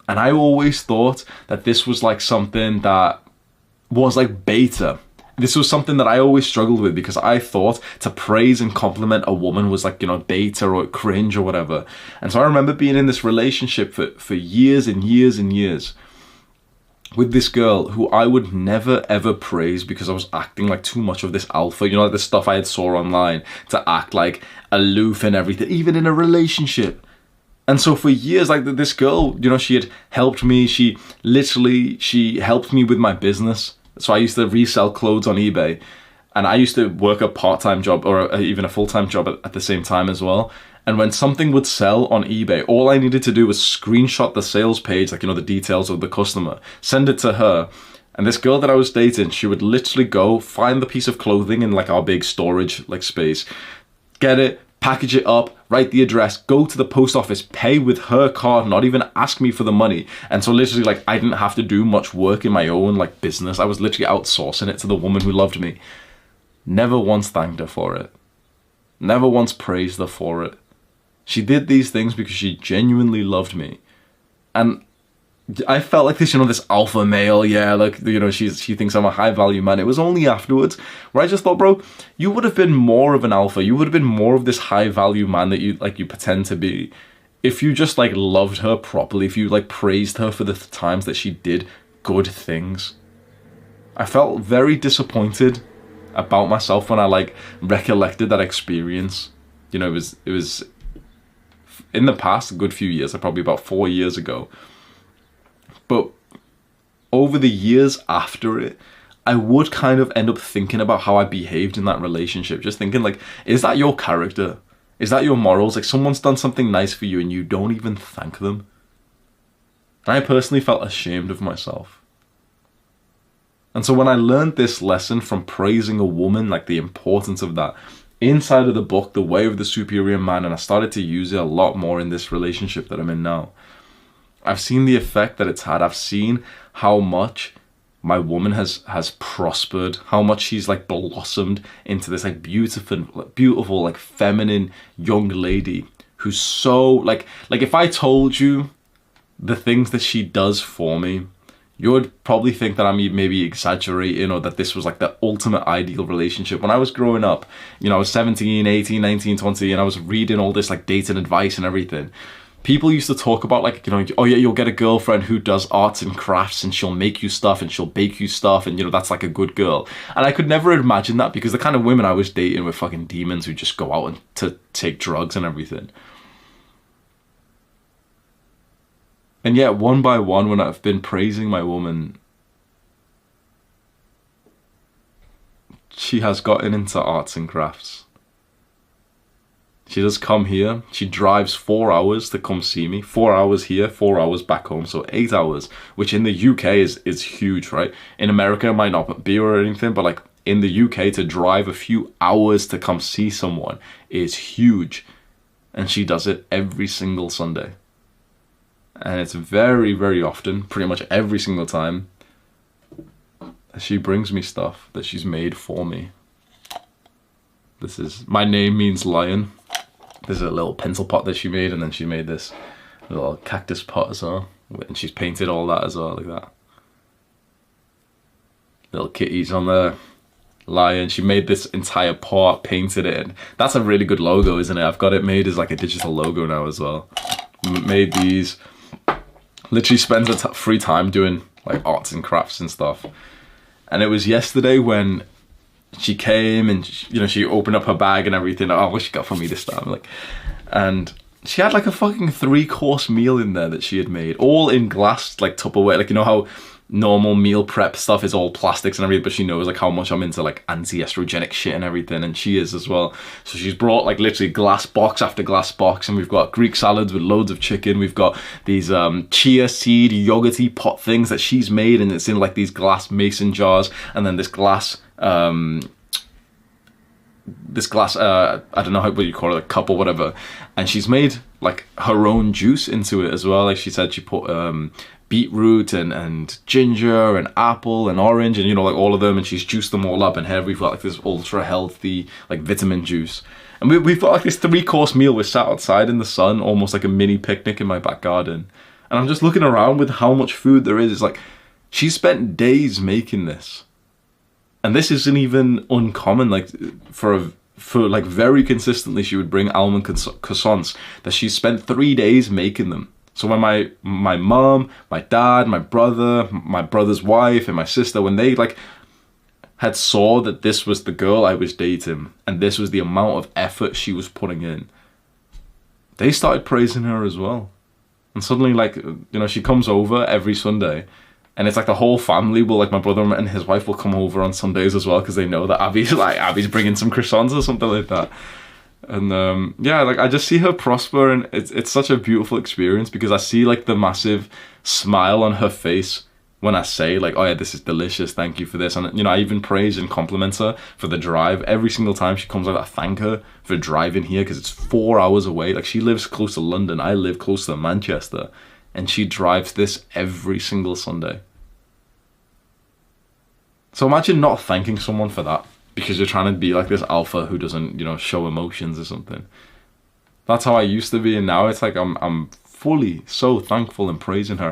And I always thought that this was like something that was like beta. This was something that I always struggled with, because I thought to praise and compliment a woman was like, you know, beta or cringe or whatever. And so I remember being in this relationship for years and years and years with this girl who I would never ever praise, because I was acting like too much of this alpha, you know, like the stuff I had saw online, to act like aloof and everything, even in a relationship. And so for years, like this girl, you know, she had helped me. She helped me with my business. So I used to resell clothes on eBay, and I used to work a part-time job or even a full-time job at the same time as well. And when something would sell on eBay, all I needed to do was screenshot the sales page, like, you know, the details of the customer, send it to her. And this girl that I was dating, she would literally go find the piece of clothing in like our big storage like space, get it, package it up, write the address, go to the post office, pay with her card, not even ask me for the money. And so literally, like, I didn't have to do much work in my own like business. I was literally outsourcing it to the woman who loved me. Never once thanked her for it. Never once praised her for it. She did these things because she genuinely loved me. And I felt like this, you know, this alpha male, yeah, like, you know, she thinks I'm a high value man. It was only afterwards where I just thought, bro, you would have been more of an alpha. You would have been more of this high value man that you pretend to be, if you just like loved her properly, if you like praised her for the times that she did good things. I felt very disappointed about myself when I like recollected that experience. You know, it was in the past a good few years, probably about 4 years ago. But over the years after it, I would kind of end up thinking about how I behaved in that relationship. Just thinking like, is that your character? Is that your morals? Like, someone's done something nice for you and you don't even thank them. And I personally felt ashamed of myself. And so when I learned this lesson from praising a woman, like the importance of that, inside of the book, The Way of the Superior Man, and I started to use it a lot more in this relationship that I'm in now, I've seen the effect that it's had. I've seen how much my woman has prospered, how much she's like blossomed into this like beautiful, like feminine young lady who's so like if I told you the things that she does for me, you would probably think that I'm maybe exaggerating, or that this was like the ultimate ideal relationship. When I was growing up, you know, I was 17, 18, 19, 20, and I was reading all this like dating advice and everything. People used to talk about like, you know, oh yeah, you'll get a girlfriend who does arts and crafts and she'll make you stuff and she'll bake you stuff and, you know, that's like a good girl. And I could never imagine that, because the kind of women I was dating were fucking demons who just go out and to take drugs and everything. And yet, one by one, when I've been praising my woman, she has gotten into arts and crafts. She does come here. She drives 4 hours to come see me. 4 hours here, 4 hours back home. So 8 hours, which in the UK is huge, right? In America, it might not be or anything, but like in the UK, to drive a few hours to come see someone is huge. And she does it every single Sunday. And it's very, very often, pretty much every single time, she brings me stuff that she's made for me. My name means lion. There's a little pencil pot that she made, and then she made this little cactus pot as well. And she's painted all that as well, like that. Little kitties on there. Lion. She made this entire pot, painted it. And that's a really good logo, isn't it? I've got it made as like a digital logo now as well. Made these. Literally spends her free time doing like arts and crafts and stuff. And it was yesterday when she came and she opened up her bag and everything. Oh, what she got for me this time? Like, and she had like a fucking 3-course meal in there that she had made, all in glass, like Tupperware. Like, you know how normal meal prep stuff is all plastics and everything, but she knows like how much I'm into like anti-estrogenic shit and everything, and she is as well. So she's brought like literally glass box after glass box, and we've got Greek salads with loads of chicken. We've got these chia seed yogurty pot things that she's made, and it's in like these glass mason jars, and then this glass I don't know what you call it, a cup or whatever, and she's made like her own juice into it as well. Like she said, she put beetroot and ginger and apple and orange and, you know, like all of them, and she's juiced them all up, and here we've got like this ultra healthy like vitamin juice, and we've got like this 3-course meal. We're sat outside in the sun, almost like a mini picnic in my back garden, And I'm just looking around with how much food there is. It's like, she spent days making this. And this isn't even uncommon. Like, for like very consistently, she would bring almond croissants that she spent 3 days making them. So when my mom, my dad, my brother, my brother's wife, and my sister, when they like had saw that this was the girl I was dating and this was the amount of effort she was putting in, they started praising her as well. And suddenly, like, you know, she comes over every Sunday, and it's like the whole family will, like, my brother and his wife will come over on Sundays as well, because they know that Abby's bringing some croissants or something like that. And yeah, like, I just see her prosper, and it's such a beautiful experience, because I see like the massive smile on her face when I say like, oh yeah, this is delicious, thank you for this. And, you know, I even praise and compliment her for the drive. Every single time she comes out, I thank her for driving here, because it's 4 hours away. Like, she lives close to London, I live close to Manchester, and she drives this every single Sunday. So imagine not thanking someone for that, because you're trying to be like this alpha who doesn't, you know, show emotions or something. That's how I used to be, and now it's like I'm fully so thankful and praising her.